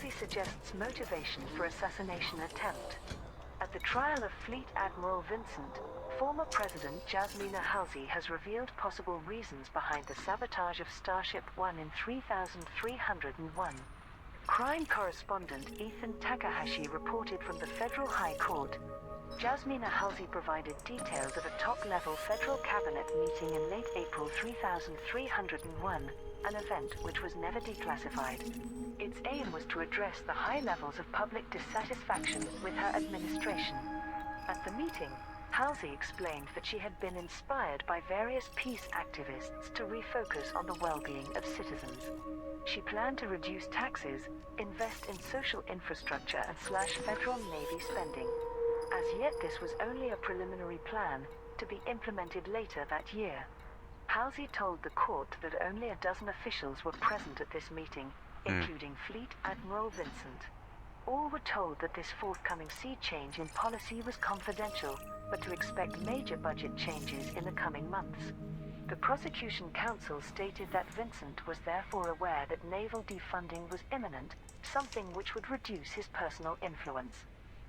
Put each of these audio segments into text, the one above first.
Halsey suggests motivation for assassination attempt. At the trial of Fleet Admiral Vincent, former President Jasmina Halsey has revealed possible reasons behind the sabotage of Starship One in 3301. Crime correspondent Ethan Takahashi reported from the Federal High Court. Jasmina Halsey provided details of a top-level federal cabinet meeting in late April 3301, an event which was never declassified. Its aim was to address the high levels of public dissatisfaction with her administration. At the meeting, Halsey explained that she had been inspired by various peace activists to refocus on the well-being of citizens. She planned to reduce taxes, invest in social infrastructure and slash federal Navy spending. As yet, this was only a preliminary plan, to be implemented later that year. Halsey told the court that only a dozen officials were present at this meeting, including Fleet Admiral Vincent. All were told that this forthcoming sea change in policy was confidential, but to expect major budget changes in the coming months. The prosecution counsel stated that Vincent was therefore aware that naval defunding was imminent, something which would reduce his personal influence.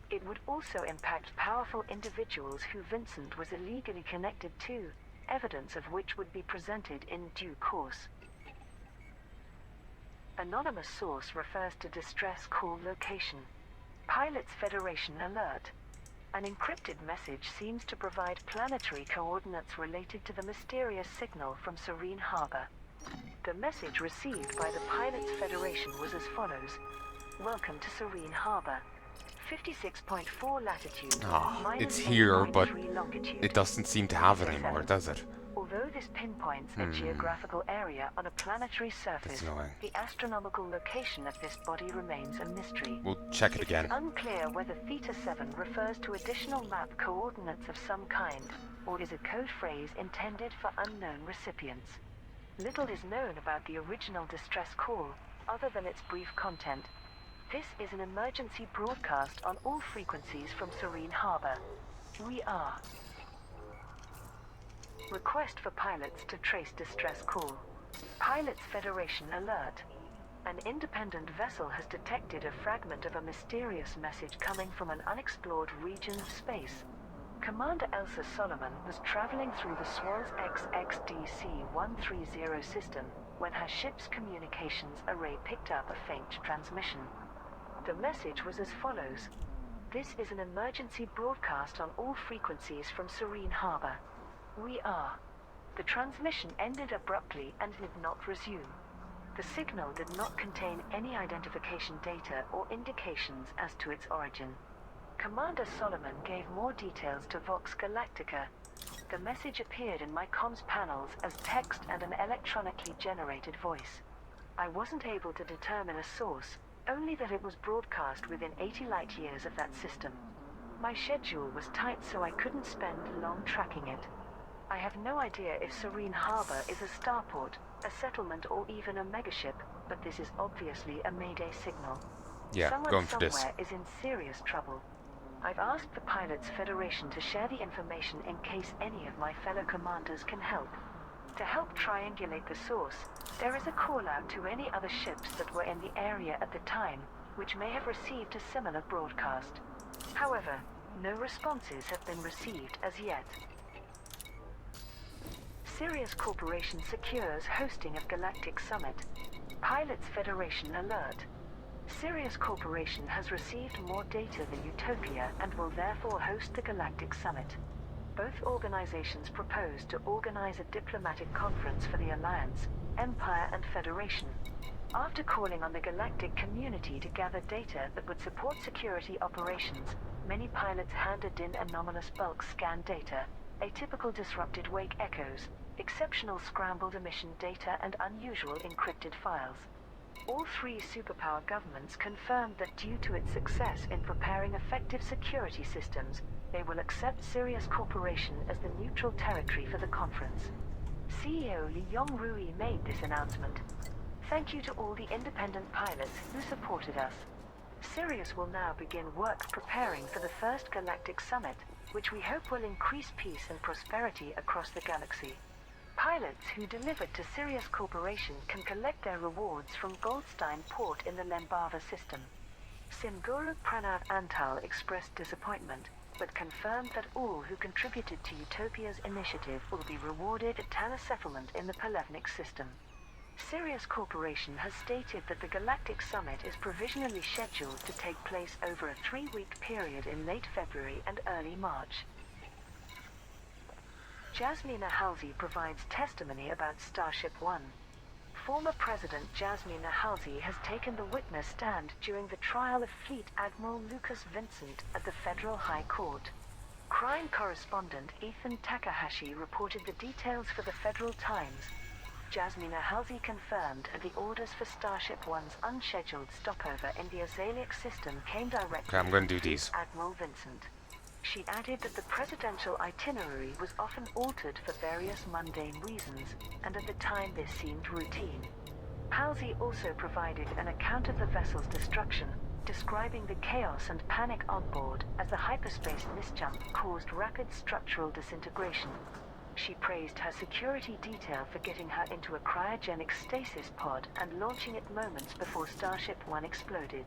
It would also impact powerful individuals who Vincent was illegally connected to, evidence of which would be presented in due course. Anonymous source refers to distress call location. Pilots Federation alert. An encrypted message seems to provide planetary coordinates related to the mysterious signal from Serene Harbor. The message received by the Pilots Federation was as follows. Welcome to Serene Harbor. 56.4 latitude. It's here, but longitude. it doesn't seem to have it anymore, does it? Although this pinpoints a geographical area on a planetary surface, the astronomical location of this body remains a mystery. We'll check it again. It's unclear whether Theta 7 refers to additional map coordinates of some kind, or is a code phrase intended for unknown recipients. Little is known about the original distress call, other than its brief content. This is an emergency broadcast on all frequencies from Serene Harbor. We are. Request for pilots to trace distress call. Pilots Federation alert. An independent vessel has detected a fragment of a mysterious message coming from an unexplored region of space. Commander Elsa Solomon was traveling through the SWALS XXDC-130 system when her ship's communications array picked up a faint transmission. The message was as follows. This is an emergency broadcast on all frequencies from Serene Harbor. We are. The transmission ended abruptly and did not resume. The signal did not contain any identification data or indications as to its origin. Commander Solomon gave more details to Vox Galactica. The message appeared in my comms panels as text and an electronically generated voice. I wasn't able to determine a source, only that it was broadcast within 80 light years of that system. My schedule was tight, so I couldn't spend long tracking it. I have no idea if Serene Harbor is a starport, a settlement, or even a megaship, but this is obviously a Mayday signal. Yeah, Someone going for this. somewhere is in serious trouble. I've asked the Pilots Federation to share the information in case any of my fellow commanders can help. To help triangulate the source, there is a call-out to any other ships that were in the area at the time, which may have received a similar broadcast. However, no responses have been received as yet. Sirius Corporation secures hosting of Galactic Summit. Pilots Federation alert. Sirius Corporation has received more data than Utopia and will therefore host the Galactic Summit. Both organizations propose to organize a diplomatic conference for the Alliance, Empire and Federation. After calling on the galactic community to gather data that would support security operations, many pilots handed in anomalous bulk scan data, atypical disrupted wake echoes, exceptional scrambled emission data and unusual encrypted files. All three superpower governments confirmed that due to its success in preparing effective security systems, they will accept Sirius Corporation as the neutral territory for the conference. CEO Li Yongrui made this announcement. Thank you to all the independent pilots who supported us. Sirius will now begin work preparing for the first Galactic Summit, which we hope will increase peace and prosperity across the galaxy. Pilots who delivered to Sirius Corporation can collect their rewards from Goldstein Port in the Lembava system. Simguru Pranav Antal expressed disappointment, but confirmed that all who contributed to Utopia's initiative will be rewarded at Tana settlement in the Palevnik system. Sirius Corporation has stated that the Galactic Summit is provisionally scheduled to take place over a 3-week period in late February and early March. Jasmina Halsey provides testimony about Starship One. Former President Jasmina Halsey has taken the witness stand during the trial of Fleet Admiral Lucas Vincent at the Federal High Court. Crime correspondent Ethan Takahashi reported the details for the Federal Times. Jasmina Halsey confirmed that the orders for Starship One's unscheduled stopover in the Azalic system came directly Okay, I'm going from to do Fleet these. Admiral Vincent. She added that the presidential itinerary was often altered for various mundane reasons, and at the time this seemed routine. Halsey also provided an account of the vessel's destruction, describing the chaos and panic on board as the hyperspace misjump caused rapid structural disintegration. She praised her security detail for getting her into a cryogenic stasis pod and launching it moments before Starship One exploded.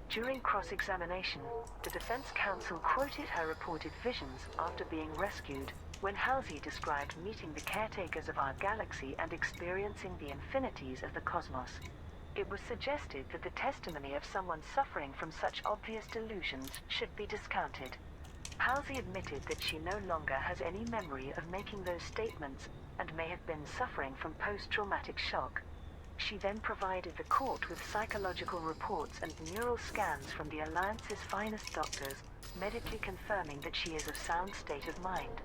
During cross-examination, the defense counsel quoted her reported visions after being rescued, when Halsey described meeting the caretakers of our galaxy and experiencing the infinities of the cosmos. It was suggested that the testimony of someone suffering from such obvious delusions should be discounted. Halsey admitted that she no longer has any memory of making those statements and may have been suffering from post-traumatic shock. She then provided the court with psychological reports and neural scans from the Alliance's finest doctors, medically confirming that she is of sound state of mind.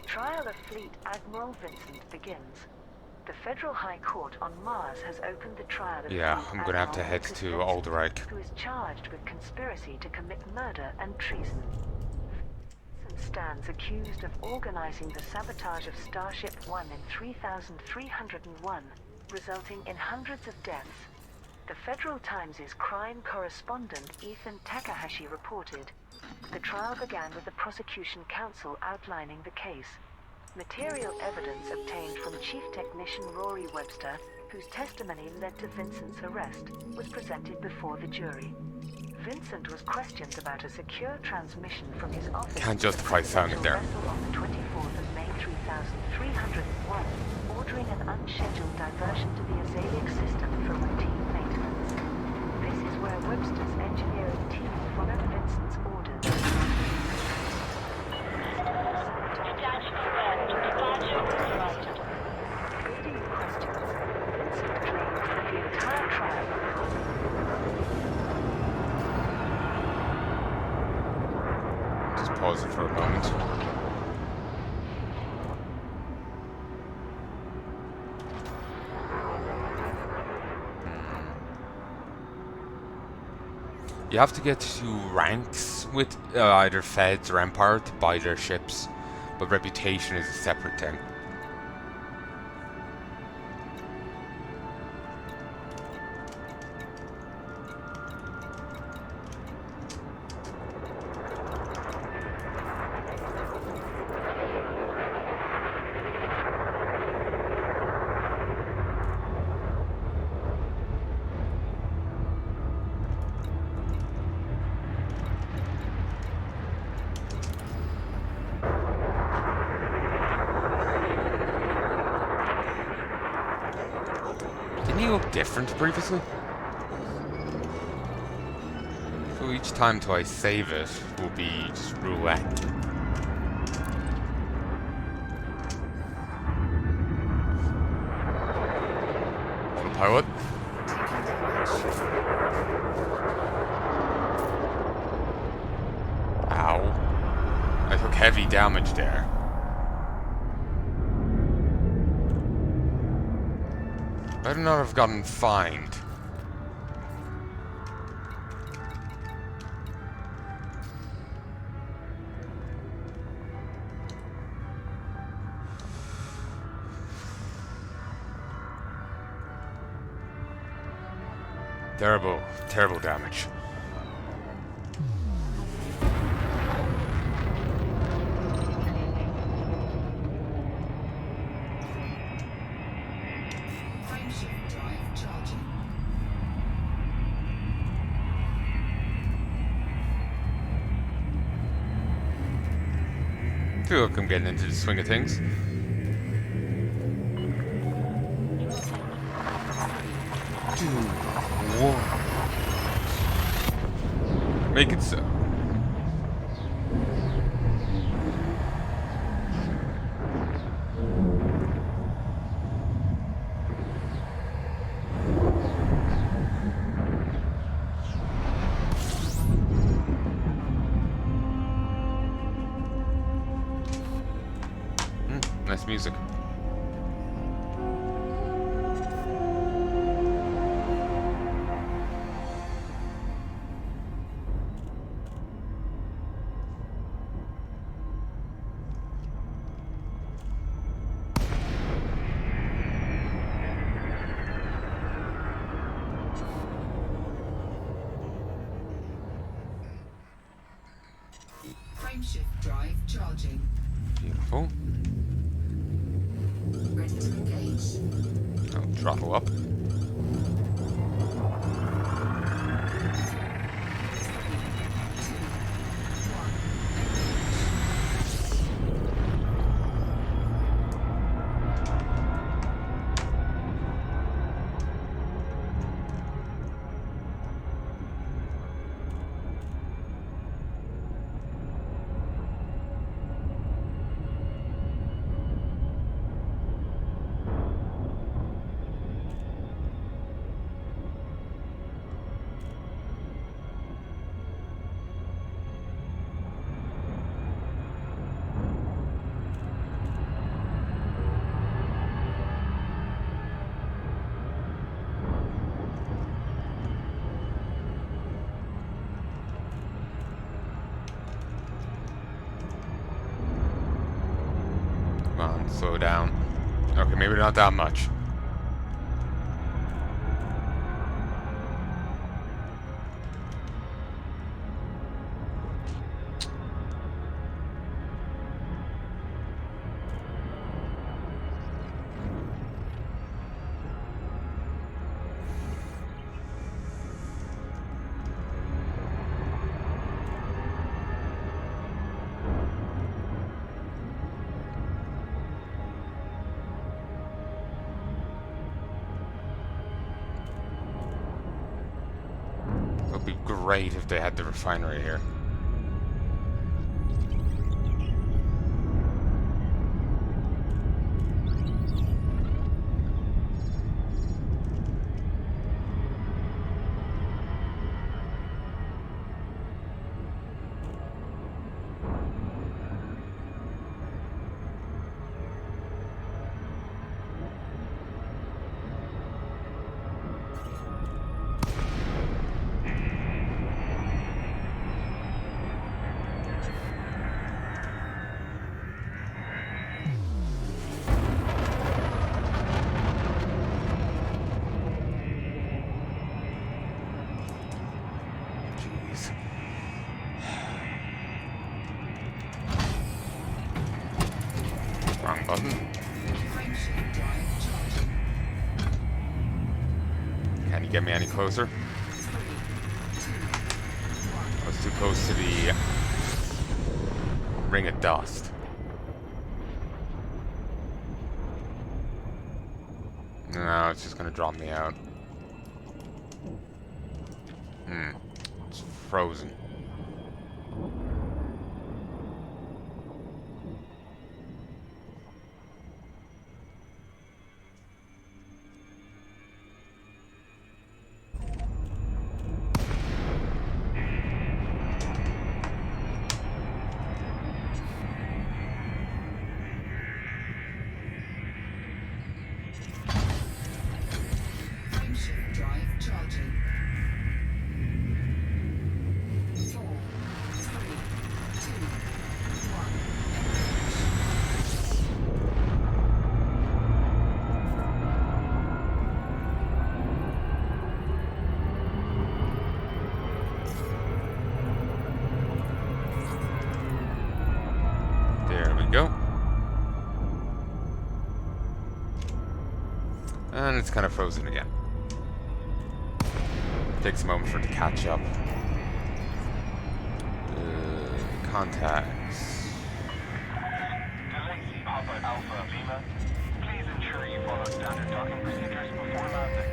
Trial of Fleet Admiral Vincent begins. The Federal High Court on Mars has opened the trial of Yeah, Fleet I'm going to have to Admiral head Lucas to Vincent, Alderich. who is charged with conspiracy to commit murder and treason. Stands accused of organizing the sabotage of Starship One in 3301, resulting in hundreds of deaths. The Federal Times' crime correspondent Ethan Takahashi reported. The trial began with the prosecution counsel outlining the case. Material evidence obtained from Chief Technician Rory Webster, whose testimony led to Vincent's arrest, was presented before the jury. Vincent was questioned about a secure transmission from his office. Can't justify sounding there. Vessel on the 24th of May 3301, ordering an unscheduled diversion to the Azalic system for routine maintenance. This is where Webster's engineering team followed Vincent's orders. Leading questions, Vincent claims that the entire trial Just pause it for a moment. You have to get to ranks with either Feds or Empire to buy their ships, but reputation is a separate thing. Didn't he look different previously? So each time till I save it will be just roulette. Pilot? Ow. I took heavy damage there. Better not have gotten fined. Terrible, terrible damage. feel like I'm getting into the swing of things. Make it so. Nice music. Frameshift drive charging. Beautiful. Ready to engage. I'll throttle up. Come on, slow down. Okay, maybe not that much. It would be great if they had the refinery here. Jeez. Wrong button. Frameshift drive charging. Can you get me any closer? 3, 2, 1. I was too close to the ring of dust. No, it's just gonna drop me out. It's frozen. Frameshift drive charging. 4, 3, 2, 1. There we go. And it's kind of frozen again. Takes a moment for it to catch up. Contacts. Papa Alpha Lima. Please ensure you follow standard docking procedures before landing.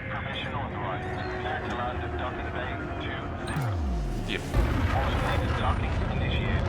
Permission authorized. Clear to land at docking bay 20. Yep. Automated docking initiated.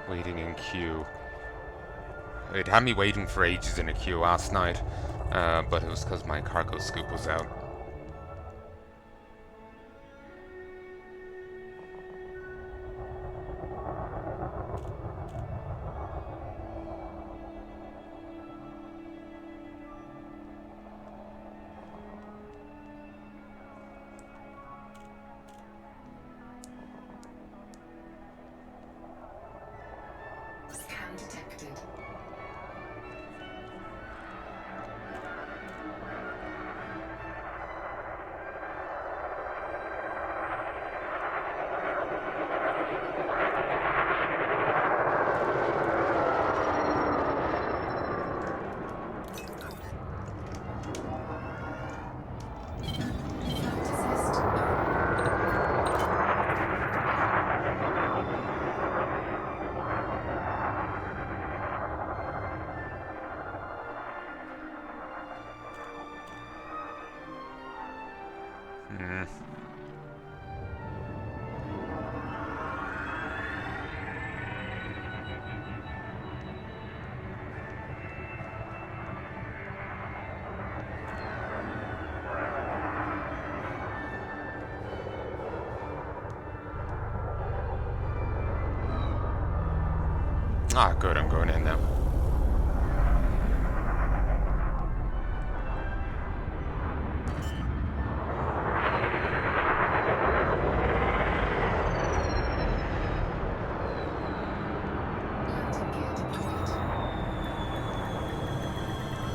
Waiting in queue. It had me waiting for ages in a queue last night, but it was because my cargo scoop was out. Scan detected. Flight assist on. Hmm. Ah, good, I'm going in now.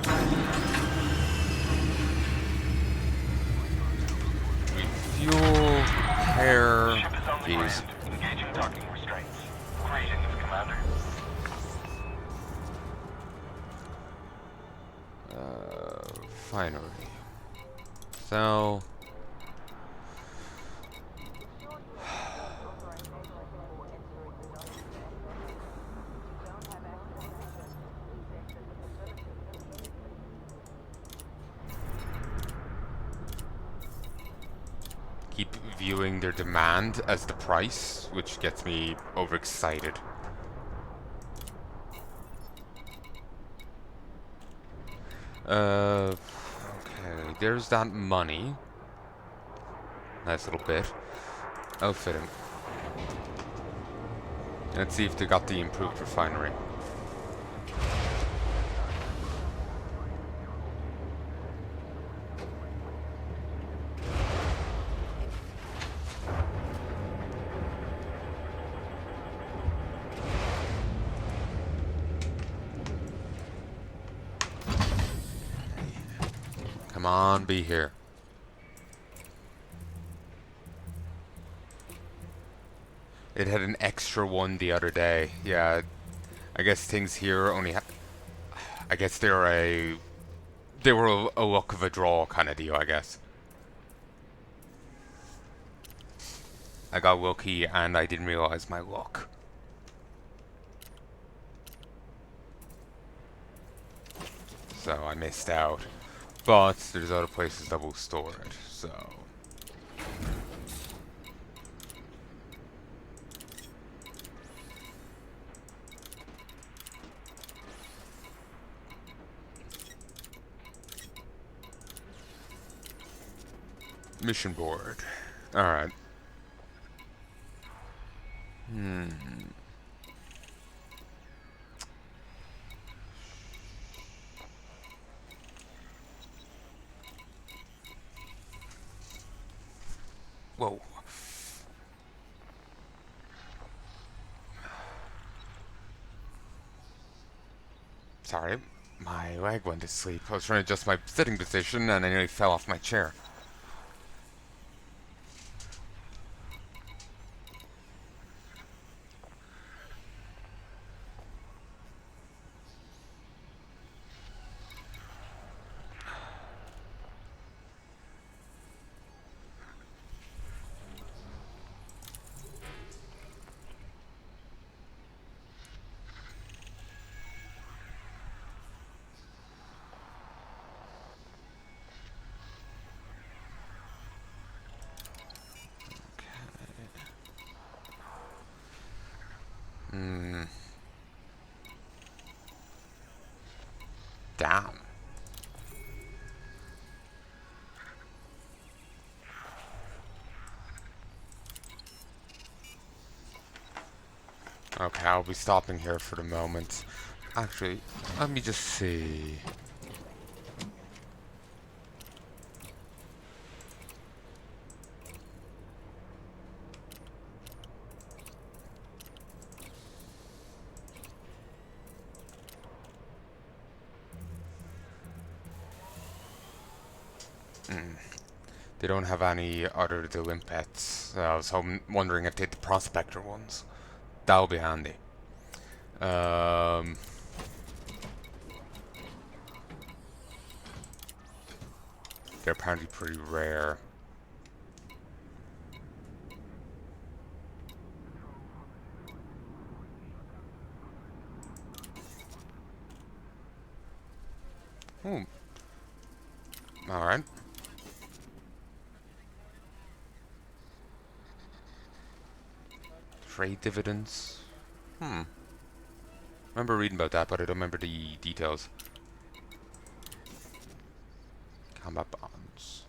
Landing gear deployed. Refuel, care, Ship is on the these. ground. Engaging docking restraints. Greetings, Commander. Finery. So... keep viewing their demand as the price, which gets me overexcited. Okay, there's that money. Nice little bit. Outfitting. Let's see if they got the improved refinery. Come on, be here. It had an extra one the other day. Yeah, I guess things here only I guess they were a luck of a draw kind of deal, I guess. I got lucky and I didn't realize my luck. So I missed out. But there's other places that will store it, so... Mission board. Alright. Whoa. Sorry, my leg went to sleep. I was trying to adjust my sitting position and I nearly fell off my chair. Hmm. Damn. Okay, I'll be stopping here for the moment. Actually, let me just see. They don't have any other limpets. I was wondering if they had the prospector ones. That'll be handy. They're apparently pretty rare. Hmm. Alright. Trade dividends. Remember reading about that, but I don't remember the details. Combat bonds.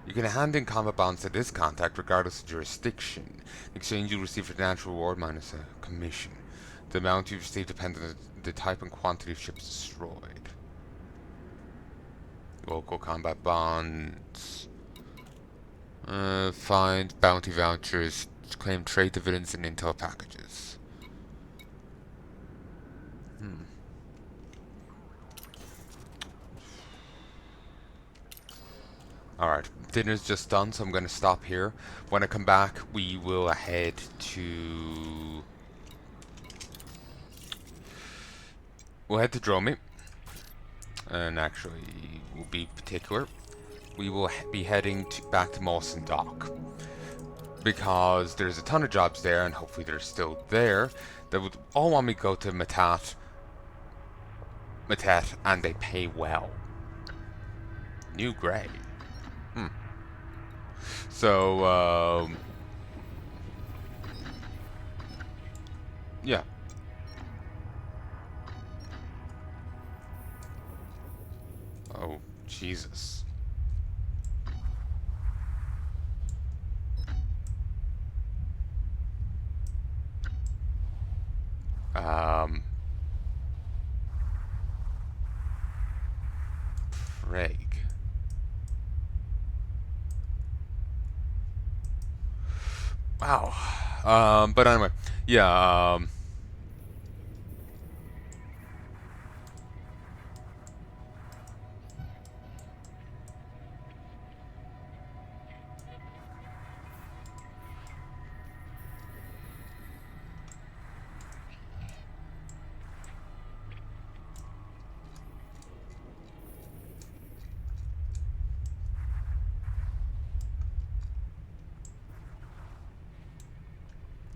You can hand in combat bonds to this contact regardless of jurisdiction. In exchange, you'll receive a financial reward minus a commission. The amount you receive depends on the type and quantity of ships destroyed. Local combat bonds. Find bounty vouchers. Claim trade dividends and intel packages. Alright, dinner's just done, so I'm going to stop here. When I come back, we will head to... We'll head to Dromi. And actually, we'll be particular. We will be heading back to Mawson Dock. Because there's a ton of jobs there, and hopefully they're still there, that would all want me to go to Matat, and they pay well. New grade. So, yeah. Oh, Jesus. Frig. Wow. But anyway, yeah,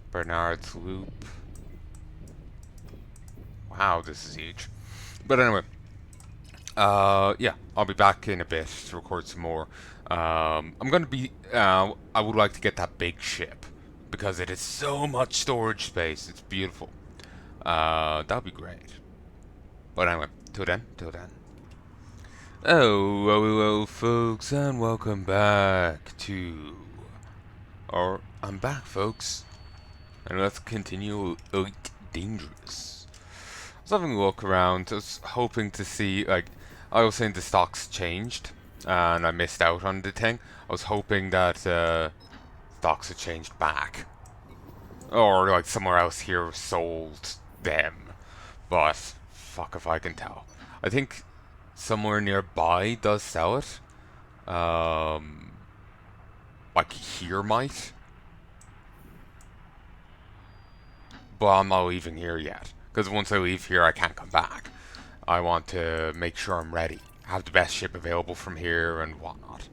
Bernard's Loop. Wow, this is huge. But anyway, yeah, I'll be back in a bit to record some more. I'm gonna be, I would like to get that big ship because it is so much storage space. It's beautiful. That'll be great. But anyway, till then. Oh, well, hello, folks, and welcome back to... Or, I'm back, folks. And let's continue Elite Dangerous. I was having a look around, I was hoping to see, like, I was saying the stocks changed. and I missed out on the thing. I was hoping that stocks had changed back, or like somewhere else here sold them. But fuck if I can tell. I think somewhere nearby does sell it. Like here might. But I'm not leaving here yet. Because once I leave here, I can't come back. I want to make sure I'm ready. Have the best ship available from here and whatnot.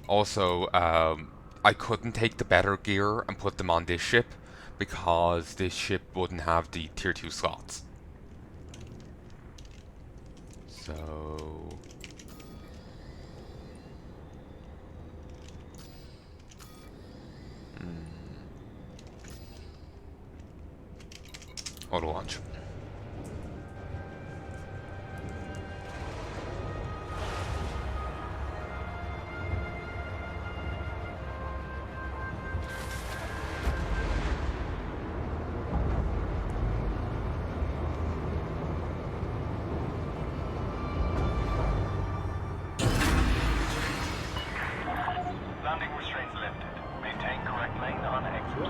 Also, I couldn't take the better gear and put them on this ship because this ship wouldn't have the tier 2 slots. So... Auto launch. Landing restraints lifted. Maintain correct lane on exit.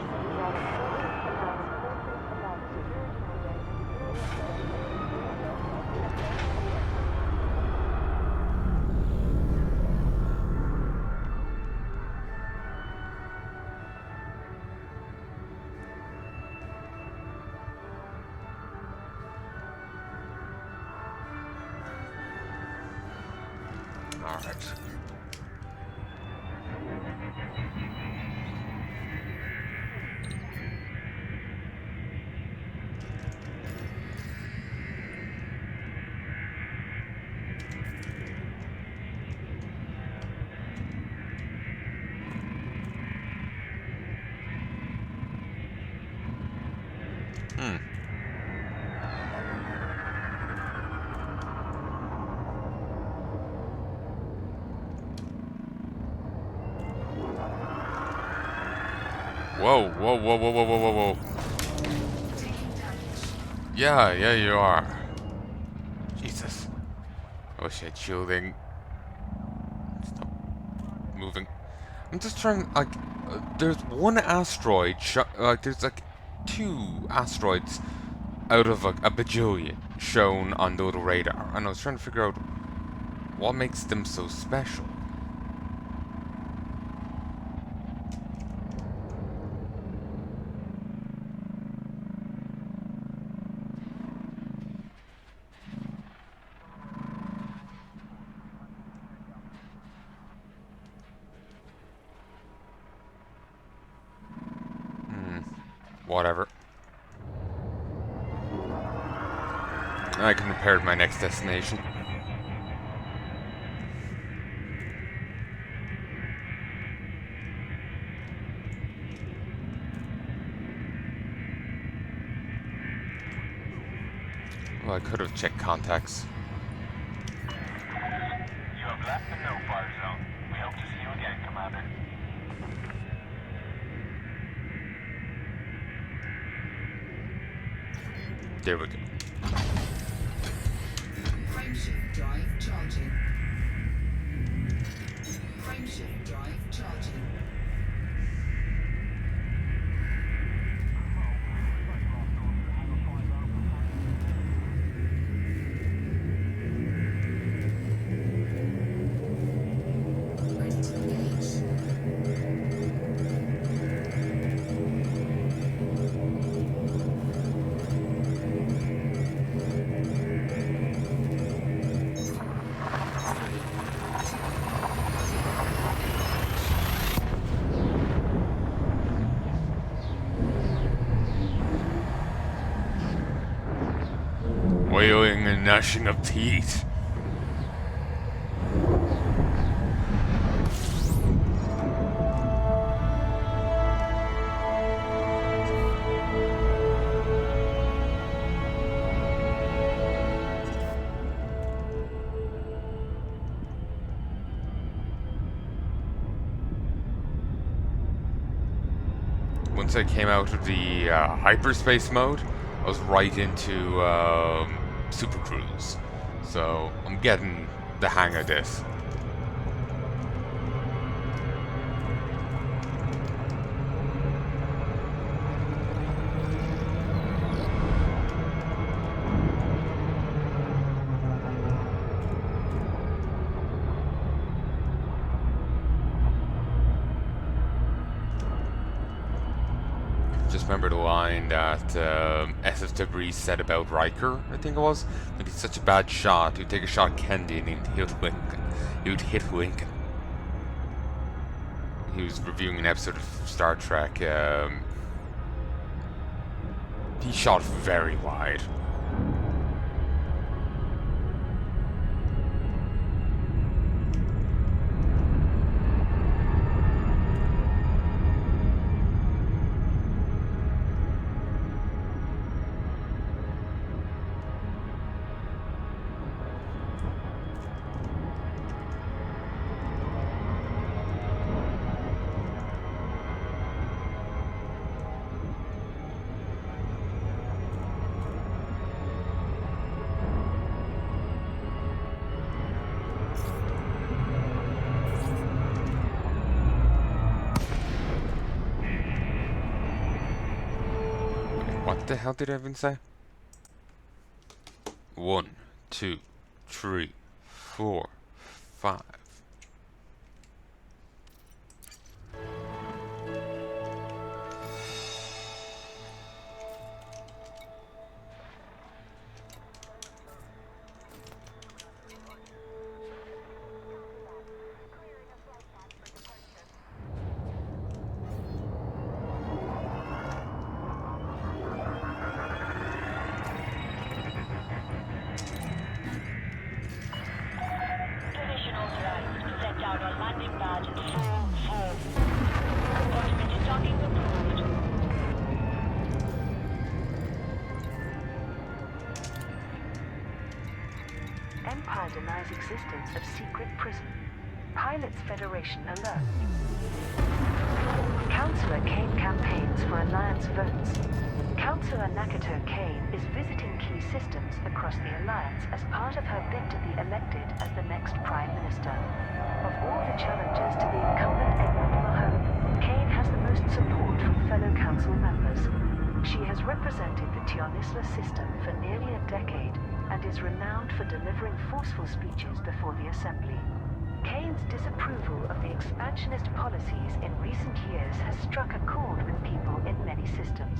Alright. Whoa, whoa, whoa, whoa, whoa, whoa, whoa, whoa. Yeah, you are. Jesus. I wish I had shielding. Stop moving. I'm just trying, like, there's one asteroid, there's like 2 asteroids out of like, a bajillion shown on the little radar, and I was trying to figure out what makes them so special. Whatever. I can prepare my next destination. Well, I could have checked contacts. You have left the no-fire zone. We hope to see you again, Commander. There we go. Frameshift drive charging. Frameshift drive charging. Wailing and gnashing of teeth. Once I came out of the hyperspace mode, I was right into Super Cruise. So I'm getting the hang of this. just remember the line that SF Debris said about Riker, I think it was. That he's such a bad shot, he'd take a shot at Kennedy and he'd hit Lincoln. He would hit Lincoln. He was reviewing an episode of Star Trek. He shot very wide. What the hell did Evan say? 1, 2, 3, 4, 5. Empire denies existence of secret prison. Pilots Federation alert. Councillor Kane campaigns for Alliance votes. Councillor Nakato Kane is visiting key systems across the Alliance as part of her bid to be elected as the next Prime Minister. Of all the challengers to the incumbent Edmund Mahone, Kane has the most support from fellow council members. She has represented the Tionisla system for nearly a decade and is renowned for delivering forceful speeches before the Assembly. Kane's disapproval of the expansionist policies in recent years has struck a chord with people in many systems.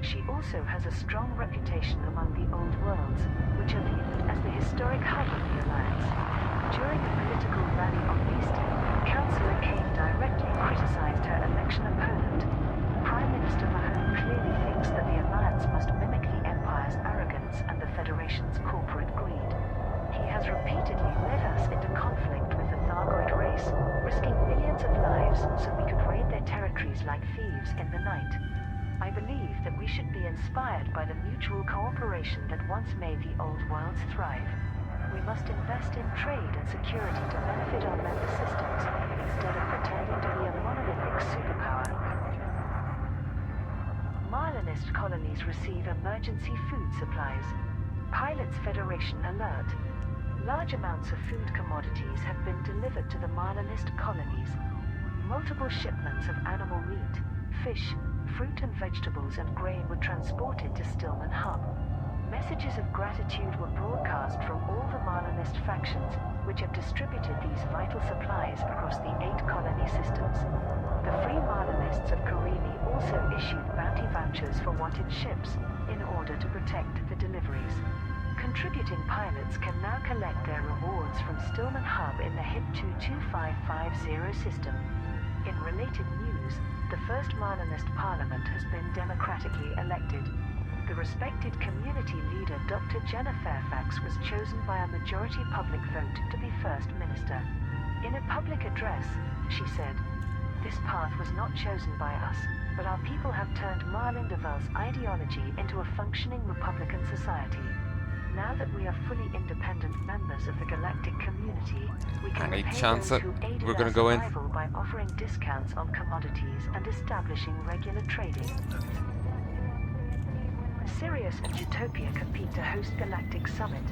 She also has a strong reputation among the Old Worlds, which are viewed as the historic hub of the Alliance. During a political rally on Easter, Councillor Kane directly criticized her election opponent. Prime Minister Mahone clearly thinks that the Alliance must mimic the Empire's arrogance and the Federation's corporate greed. He has repeatedly led us into conflict with the Thargoid race, risking millions of lives so we could raid their territories like thieves in the night. I believe that we should be inspired by the mutual cooperation that once made the Old Worlds thrive. We must invest in trade and security to benefit our member systems, instead of pretending to be a monolithic superpower. Marlinist colonies receive emergency food supplies. Pilots Federation alert. Large amounts of food commodities have been delivered to the Marlinist colonies. Multiple shipments of animal meat, fish, fruit and vegetables and grain were transported to Stillman Hub. Messages of gratitude were broadcast from all the Marlinist factions, which have distributed these vital supplies across the 8 colony systems. The Free Marlinists of Karimi also issued bounty vouchers for wanted ships in order to protect the deliveries. Contributing pilots can now collect their rewards from Stillman Hub in the HIP 22550 system. In related news, the first Marlinist Parliament has been democratically elected. The respected community leader Dr. Jenna Fairfax was chosen by a majority public vote to be First Minister. In a public address, she said, "This path was not chosen by us, but our people have turned Marlin de Val's ideology into a functioning Republican society. Now that we are fully independent members of the galactic community, we can Any repay chance those that who aided we're our gonna go in? survival by offering discounts on commodities and establishing regular trading." Sirius and Utopia compete to host Galactic Summit.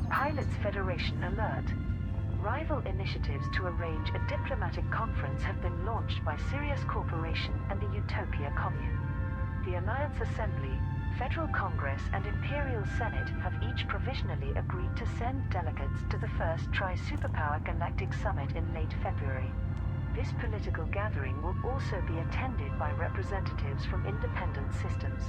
Pilots Federation alert. Rival initiatives to arrange a diplomatic conference have been launched by Sirius Corporation and the Utopia Commune. The Alliance Assembly, Federal Congress and Imperial Senate have each provisionally agreed to send delegates to the first Tri-Superpower Galactic Summit in late February. This political gathering will also be attended by representatives from independent systems.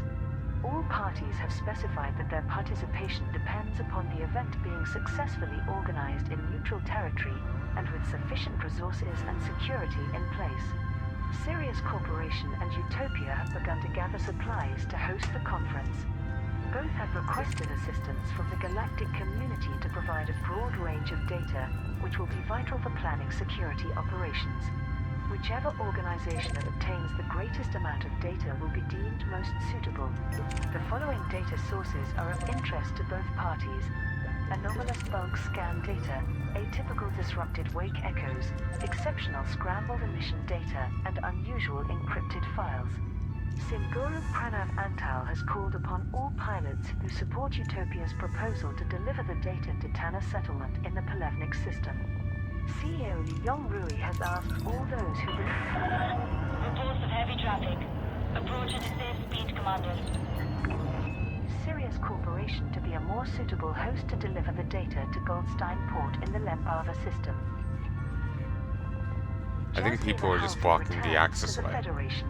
All parties have specified that their participation depends upon the event being successfully organized in neutral territory and with sufficient resources and security in place. Sirius Corporation and Utopia have begun to gather supplies to host the conference. Both have requested assistance from the galactic community to provide a broad range of data, which will be vital for planning security operations. Whichever organization obtains the greatest amount of data will be deemed most suitable. The following data sources are of interest to both parties: anomalous bulk scan data, atypical disrupted wake echoes, exceptional scrambled emission data, and unusual encrypted files. Singuru Pranav Antal has called upon all pilots who support Utopia's proposal to deliver the data to Tanna settlement in the Palevnik system. CEO Li Yongrui has asked all those who Reports of heavy traffic. Approach at a safe speed, Commander. Sirius Corporation to be a more suitable host to deliver the data to Goldstein Port in the Lembava system. I think people are just blocking the access way. Federation.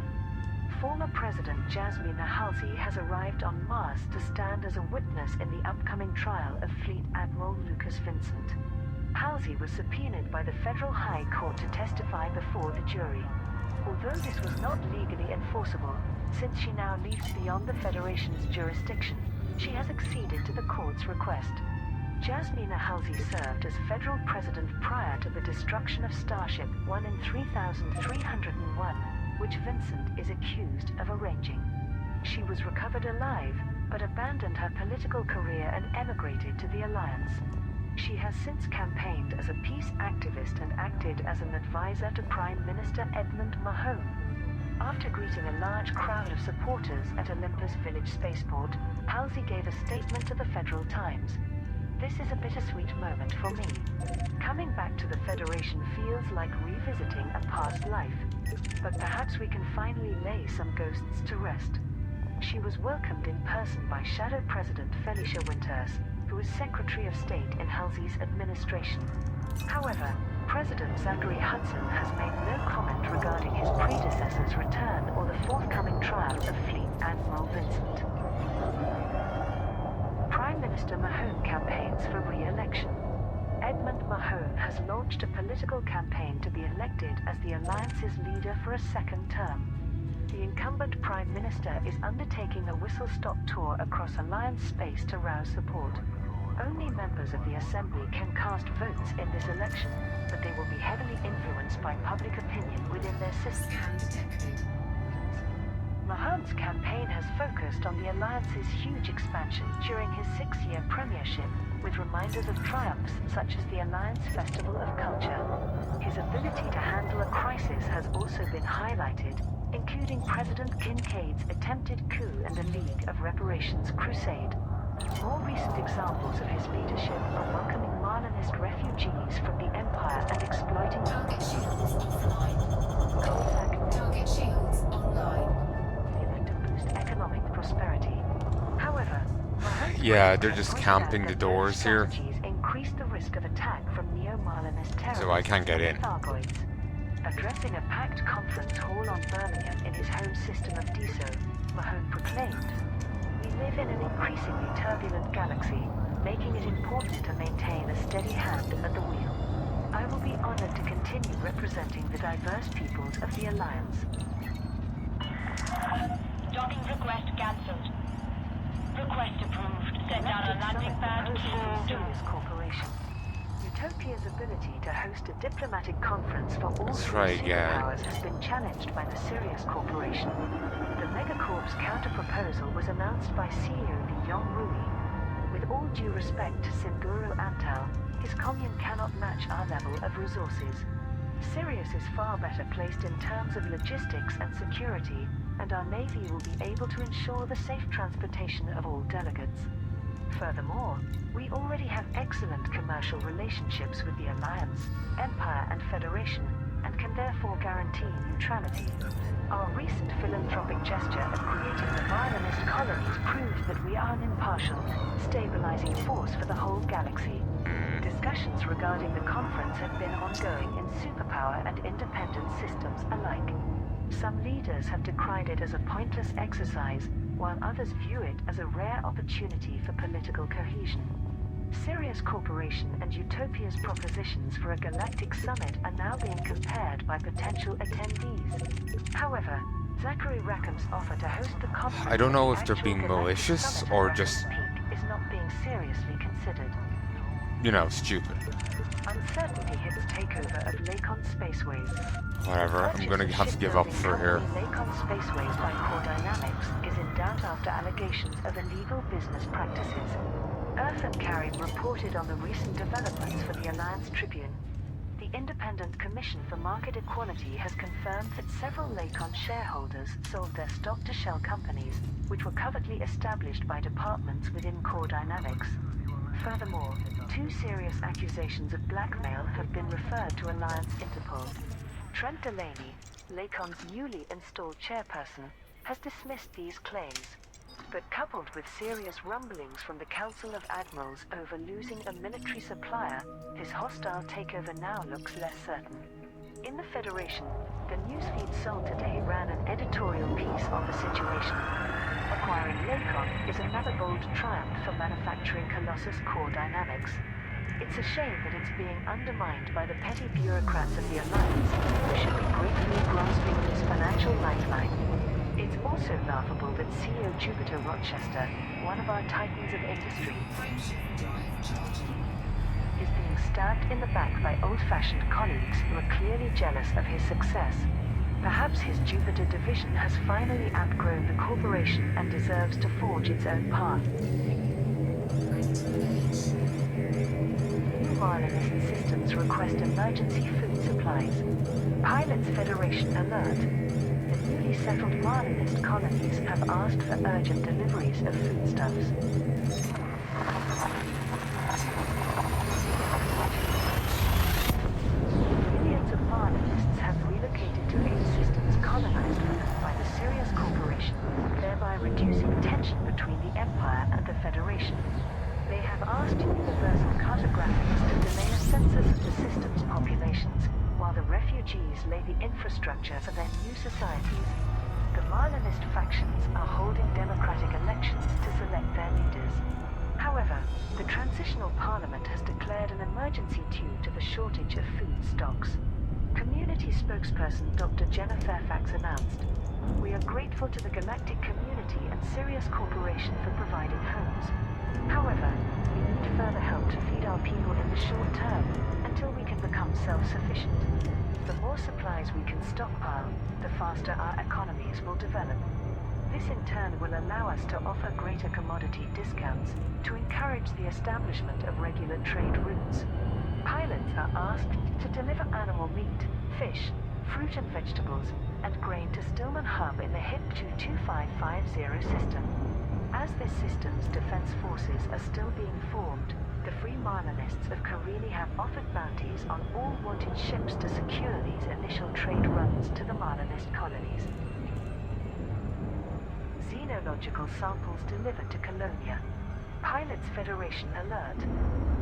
Former President Jasmina Halsey has arrived on Mars to stand as a witness in the upcoming trial of Fleet Admiral Lucas Vincent. Halsey was subpoenaed by the Federal High Court to testify before the jury. Although this was not legally enforceable, since she now leaves beyond the Federation's jurisdiction, she has acceded to the court's request. Jasmina Halsey served as federal president prior to the destruction of Starship 1 in 3301, which Vincent is accused of arranging. She was recovered alive, but abandoned her political career and emigrated to the Alliance. She has since campaigned as a peace activist and acted as an advisor to Prime Minister Edmund Mahone. After greeting a large crowd of supporters at Olympus Village Spaceport, Halsey gave a statement to the Federal Times. "This is a bittersweet moment for me. Coming back to the Federation feels like revisiting a past life, but perhaps we can finally lay some ghosts to rest." She was welcomed in person by Shadow President Felicia Winters, who was Secretary of State in Halsey's administration. However, President Zachary Hudson has made no comment regarding his predecessor's return or the forthcoming trial of Fleet Admiral Vincent. Prime Minister Mahone campaigns for re-election. Edmund Mahone has launched a political campaign to be elected as the Alliance's leader for a second term. The incumbent Prime Minister is undertaking a whistle-stop tour across Alliance space to rouse support. Only members of the Assembly can cast votes in this election, but they will be heavily influenced by public opinion within their system. Scan detected. Mahome's campaign has focused on the Alliance's huge expansion during his 6-year premiership, with reminders of triumphs such as the Alliance Festival of Culture. His ability to handle a crisis has also been highlighted, including President Kincaid's attempted coup and the League of Reparations crusade. More recent examples of his leadership are welcoming Marlinist refugees from the Empire and exploiting Target shields offline. Cossack Target shields online. to boost economic prosperity. However, Mahome's Yeah, they're has just pointed out camping the that doors those here. strategies increase the risk of attack from neo-Marlinist terrorists So I can't get in. and Thargoids. Addressing a packed conference hall on Birmingham in his home system of Deso, Mahone proclaimed, "We live in an increasingly turbulent galaxy, making it important to maintain a steady hand at the wheel. I will be honored to continue representing the diverse peoples of the Alliance." Docking request cancelled. Request approved. Set down a landing pad for Sirius Corporation. Utopia's ability to host a diplomatic conference for all Let's three try again. superpowers has been challenged by the Sirius Corporation. The Megacorp's counter-proposal was announced by CEO Li Yongrui. With all due respect to Singuru Antal, his commune cannot match our level of resources. Sirius is far better placed in terms of logistics and security, and our Navy will be able to ensure the safe transportation of all delegates. Furthermore, we already have excellent commercial relationships with the Alliance, Empire and Federation, and can therefore guarantee neutrality. Our recent philanthropic gesture of creating the Marlinist colonies proves that we are an impartial, stabilizing force for the whole galaxy. Discussions regarding the conference have been ongoing in superpower and independent systems alike. Some leaders have decried it as a pointless exercise, while others view it as a rare opportunity for political cohesion. Sirius Corporation and Utopia's propositions for a galactic summit are now being compared by potential attendees. However, Zachary Rackham's offer to host the conference I don't know at if the they're actual being galactic malicious summit or at just, Rackham's Peak is not being seriously considered. you know, stupid. Uncertainty hits takeover of Lakon Spaceways. Whatever, I'm gonna have to give up for here. Lakon Spaceways by Core Dynamics is in doubt after allegations of illegal business practices. Earth and Karim reported on the recent developments for the Alliance Tribune. The Independent Commission for Market Equality has confirmed that several Lakon shareholders sold their stock to shell companies, which were covertly established by departments within Core Dynamics. Furthermore, 2 serious accusations of blackmail have been referred to Alliance Interpol. Trent Delaney, Lakon's newly installed chairperson, has dismissed these claims. But coupled with serious rumblings from the Council of Admirals over losing a military supplier, this hostile takeover now looks less certain. In the Federation, the newsfeed Sol today ran an editorial piece on the situation. Acquiring Lakon is another bold triumph for manufacturing Colossus Core Dynamics. It's a shame that it's being undermined by the petty bureaucrats of the Alliance, who should be gratefully grasping this financial lifeline. It's also laughable that CEO Jupiter Rochester, one of our titans of industry, is being stabbed in the back by old-fashioned colleagues who are clearly jealous of his success. Perhaps his Jupiter division has finally outgrown the corporation and deserves to forge its own path. New Marlinist systems request emergency food supplies. Pilots Federation alert. The newly settled Marlinist colonies have asked for urgent deliveries of foodstuffs. Millions of Marlinists have relocated to aid systems colonized for them by the Sirius Corporation, thereby reducing tension between the Empire and the Federation. They have asked Universal Cartographics to delay a census of the system's populations, while the refugees lay the infrastructure for their new societies. The Marlinist factions are holding democratic elections to select their leaders. However, the Transitional Parliament has declared an emergency due to the shortage of food stocks. Community spokesperson Dr. Jenna Fairfax announced, "We are grateful to the galactic community and Sirius Corporation for providing homes. However, we need further help to feed our people in the short term until we can become self-sufficient. The more supplies we can stockpile, the faster our economies will develop. This in turn will allow us to offer greater commodity discounts to encourage the establishment of regular trade routes. Pilots are asked to deliver animal meat, fish, fruit and vegetables, and grain to Stillman Hub in the HIP 22550 system. As this system's defense forces are still being formed, the Free Marlinists of Kareeli have offered bounties on all wanted ships to secure these initial trade runs to the Marlinist colonies. Xenological samples delivered to Colonia. Pilots Federation alert.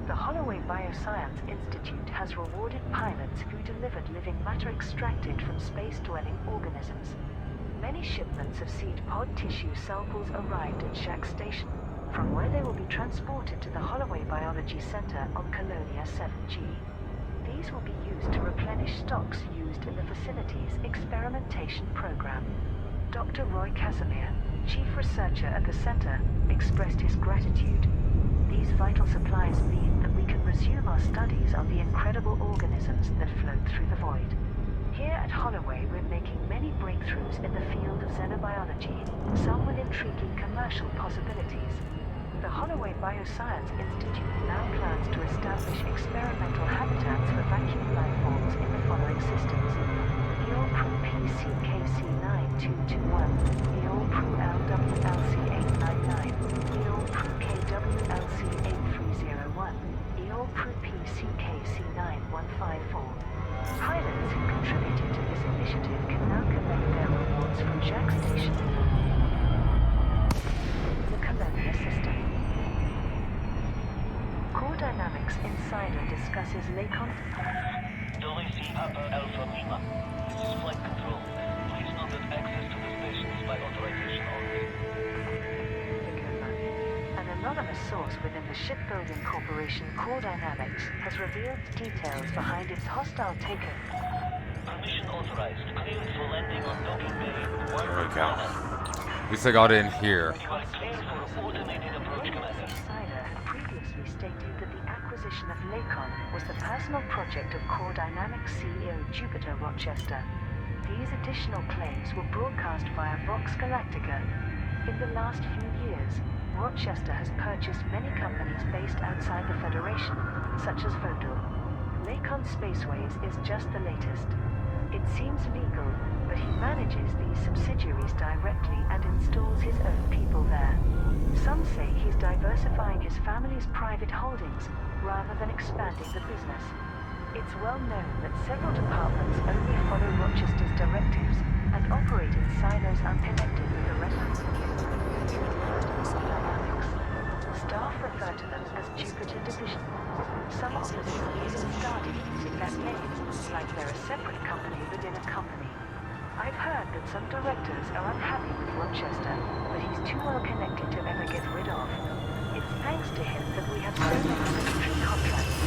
The Holloway Bioscience Institute has rewarded pilots who delivered living matter extracted from space-dwelling organisms. Many shipments of seed pod tissue samples arrived at Shack Station, from where they will be transported to the Holloway Biology Center on Colonia 7G. These will be used to replenish stocks used in the facility's experimentation program. Dr. Roy Casimir, chief researcher at the center, expressed his gratitude. These vital supplies mean that we can resume our studies on the incredible organisms that float through the void. Here at Holloway, we're making many breakthroughs in the field of xenobiology, some with intriguing commercial possibilities. The Holloway Bioscience Institute now plans to establish experimental habitats for vacuum life forms in the following systems: Eol-Pru PCKC9221, Eol-Pru LWLC899, Eol-Pru KWLC8301, Eol-Pru PCKC9154. Pilots who contributed to this initiative can now collect their rewards from Jack Station. The Colonia system. Core Dynamics Insight Insider discusses Lakon. WC Papa Alpha Lima. This is flight control. Please note that access to the station is by authorization only. An anonymous source within the shipbuilding corporation Core Dynamics has revealed details behind its hostile takeover. Permission authorized. Cleared for landing on docking bay 1 There we go. Palanai. At least I got in here. You are cleared for automated approach, Commander. Insider had previously stated that the acquisition of Lakon was the personal project of Core Dynamics CEO Jupiter Rochester. These additional claims were broadcast via Vox Galactica. In the last few years, Rochester has purchased many companies based outside the Federation, such as Vodor. Lakon Spaceways is just the latest. It seems legal, but he manages these subsidiaries directly and installs his own people there. Some say he's diversifying his family's private holdings rather than expanding the business. It's well known that several departments only follow Rochester's directives and operate in silos unconnected with the rest of the dynamics. Staff refer to them as Jupiter Division. Some officers even started using that name, like they're a separate company within a company. I've heard that some directors are unhappy with Rochester, but he's too well connected to ever get rid of. It's thanks to him that we have so many military contracts.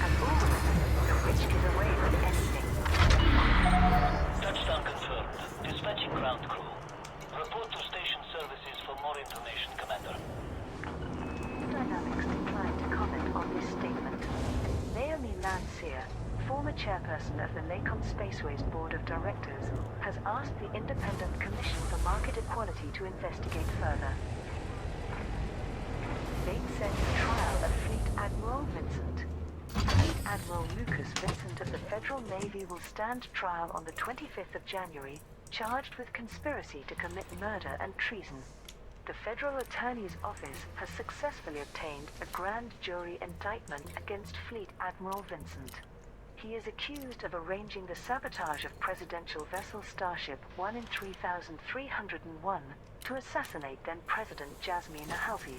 As always, the rich get away with anything. Touchdown confirmed. Dispatching ground crew. Report to station services for more information, Commander. Dynamics declined to comment on this statement. Naomi Lancier, former chairperson of the Lakon Spaceways Board of Directors, has asked the Independent Commission for Market Equality to investigate further. Date set for trial of Fleet Admiral Vincent. Fleet Admiral Lucas Vincent of the Federal Navy will stand trial on the 25th of January, charged with conspiracy to commit murder and treason. The Federal Attorney's Office has successfully obtained a grand jury indictment against Fleet Admiral Vincent. He is accused of arranging the sabotage of presidential vessel Starship 1 in 3301 to assassinate then-President Jasmina Halsey.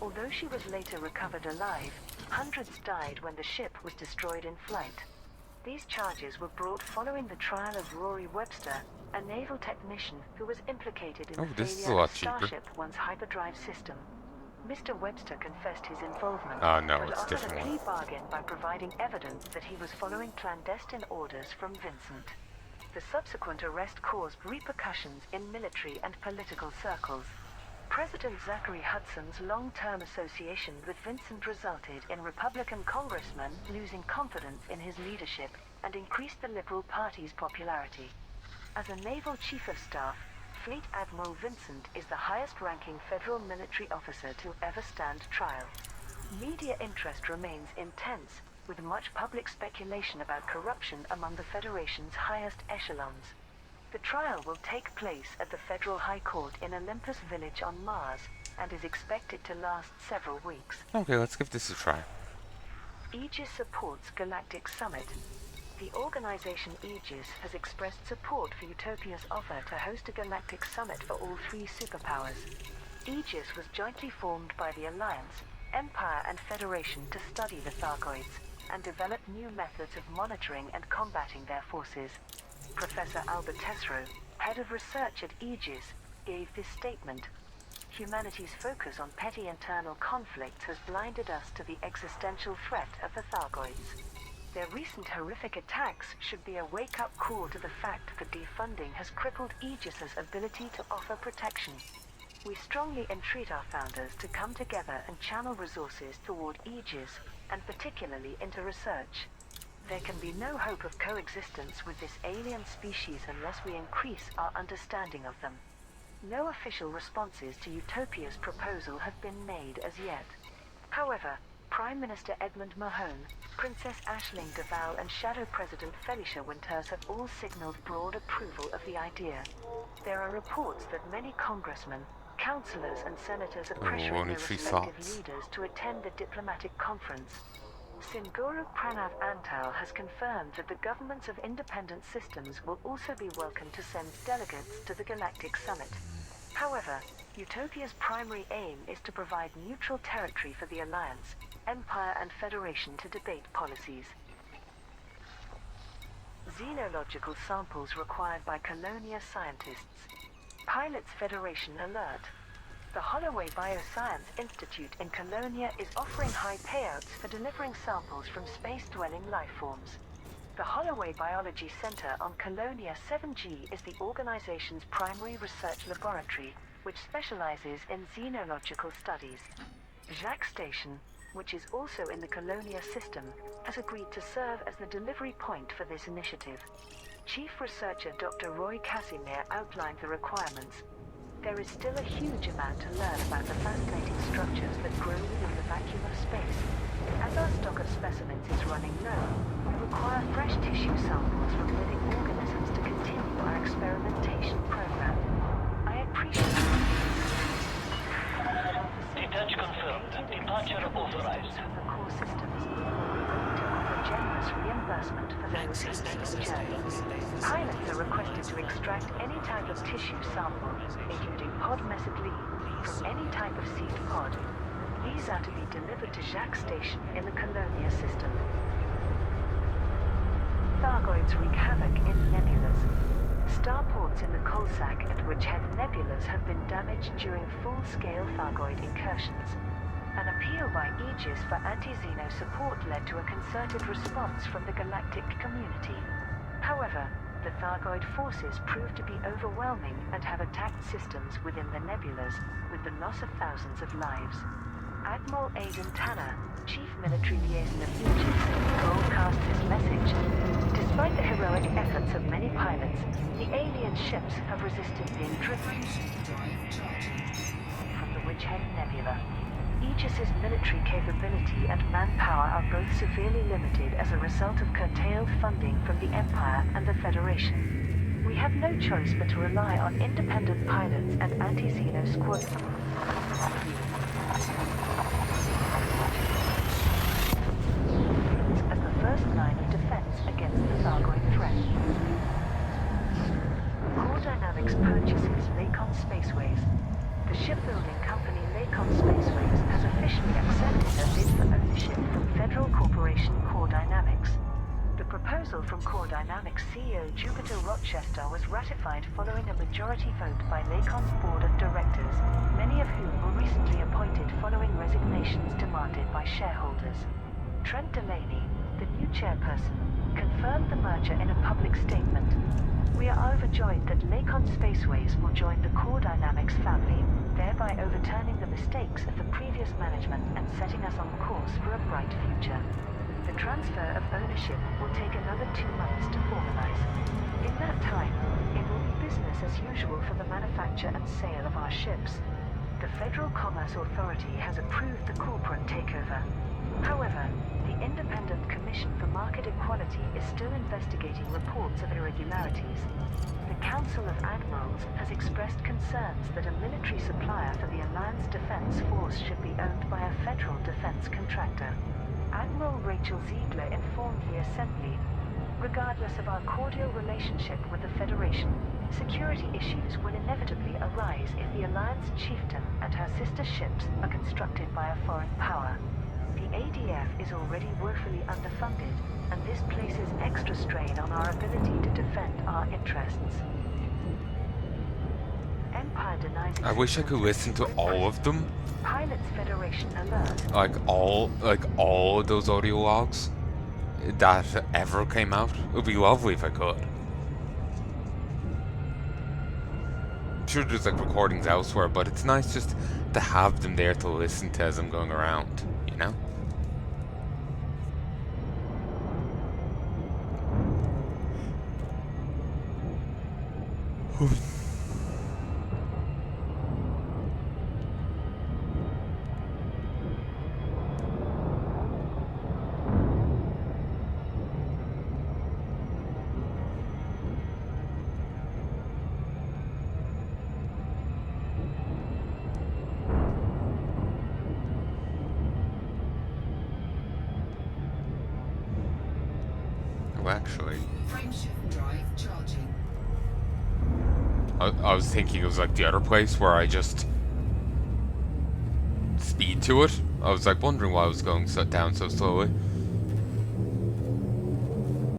Although she was later recovered alive, hundreds died when the ship was destroyed in flight. These charges were brought following the trial of Rory Webster, a naval technician who was implicated in the This is a failure lot of cheaper. Starship 1's hyperdrive system. Mr. Webster confessed his involvement, No, but it's offered a different plea one. bargain by providing evidence that he was following clandestine orders from Vincent. The subsequent arrest caused repercussions in military and political circles. President Zachary Hudson's long-term association with Vincent resulted in Republican congressmen losing confidence in his leadership and increased the Liberal Party's popularity. As a naval chief of staff, Fleet Admiral Vincent is the highest-ranking federal military officer to ever stand trial. Media interest remains intense, with much public speculation about corruption among the Federation's highest echelons. The trial will take place at the Federal High Court in Olympus Village on Mars, and is expected to last several weeks. Okay, let's give this a try. Aegis supports Galactic Summit. The organization Aegis has expressed support for Utopia's offer to host a galactic summit for all three superpowers. Aegis was jointly formed by the Alliance, Empire and Federation to study the Thargoids, and develop new methods of monitoring and combating their forces. Professor Albert Tesreau, head of research at Aegis, gave this statement. Humanity's focus on petty internal conflicts has blinded us to the existential threat of the Thargoids. Their recent horrific attacks should be a wake-up call to the fact that defunding has crippled Aegis's ability to offer protection. We strongly entreat our founders to come together and channel resources toward Aegis, and particularly into research. There can be no hope of coexistence with this alien species unless we increase our understanding of them. No official responses to Utopia's proposal have been made as yet. However, Prime Minister Edmund Mahone, Princess Aisling Deval and Shadow President Felicia Winters have all signaled broad approval of the idea. There are reports that many congressmen, councillors and senators are pressuring only their 3 respective thoughts. leaders to attend the diplomatic conference. Singuru Pranav Antal has confirmed that the governments of independent systems will also be welcome to send delegates to the Galactic Summit. However, Utopia's primary aim is to provide neutral territory for the Alliance, Empire and Federation to debate policies. Xenological samples required by Colonia scientists. Pilots Federation alert. The Holloway Bioscience Institute in Colonia is offering high payouts for delivering samples from space-dwelling lifeforms. The Holloway Biology Center on Colonia 7G is the organization's primary research laboratory, which specializes in xenological studies. Jacques Station, which is also in the Colonia system, has agreed to serve as the delivery point for this initiative. Chief Researcher Dr. Roy Casimir outlined the requirements. There is still a huge amount to learn about the fascinating structures that grow within the vacuum of space. As our stock of specimens is running low, we require fresh tissue samples from living organisms to continue our experimentation program. I appreciate Detach confirmed. Departure authorized. the core systems will be willing to offer generous reimbursement for those who make the journey. Pilots are requested to extract any type of tissue sample, including pod mesoglea, from any type of seed pod. These are to be delivered to Jacques Station in the Colonia system. Thargoids wreak havoc in nebulas. Starports in the Coalsack and Ridgehead nebulas have been damaged during full-scale Thargoid incursions. An appeal by Aegis for anti-Xeno support led to a concerted response from the galactic community. However, the Thargoid forces proved to be overwhelming and have attacked systems within the nebulas, with the loss of thousands of lives. Admiral Aidan Tanner, Chief Military Liaison of Aegis, broadcast this message. Despite the heroic efforts of many pilots, the alien ships have resisted being driven from the Ridgehead Nebula. Aegis's military capability and manpower are both severely limited as a result of curtailed funding from the Empire and the Federation. We have no choice but to rely on independent pilots and anti-Xeno squadrons as the first line of defense against the Thargoid threat. Core Dynamics purchases Lacon Spaceways. The shipbuilding company Lacon Spaceways has officially accepted a bid for ownership from Federal Corporation Core Dynamics. The proposal from Core Dynamics CEO Jupiter Rochester was ratified following a majority vote by Lacon's board of directors, many of whom were recently appointed following resignations demanded by shareholders. Trent Delaney, the new chairperson, confirmed the merger in a public statement. We are overjoyed that Lacon Spaceways will join the Core Dynamics family, thereby overturning the mistakes of the previous management and setting us on course for a bright future. The transfer of ownership will take another 2 months to formalize. In that time, it will be business as usual for the manufacture and sale of our ships. The Federal Commerce Authority has approved the corporate takeover. However, the Independent Commission for Market Equality is still investigating reports of irregularities. The Council of Admirals has expressed concerns that a military supplier for the Alliance Defense Force should be owned by a federal defense contractor. Admiral Rachel Ziegler informed the Assembly, regardless of our cordial relationship with the Federation, security issues will inevitably arise if the Alliance chieftain and her sister ships are constructed by a foreign power. The ADF is already woefully underfunded, and this places extra strain on our ability to defend our interests. Empire denies I wish I could listen to all of them. Pilots Federation alert. Like all of those audio logs that ever came out. It would be lovely if I could. I'm sure there's like recordings elsewhere, but it's nice just to have them there to listen to as I'm going around, you know? Actually, Frameshift drive charging. I was thinking it was like the other place where I just speed to it. I was like wondering why I was going down so slowly.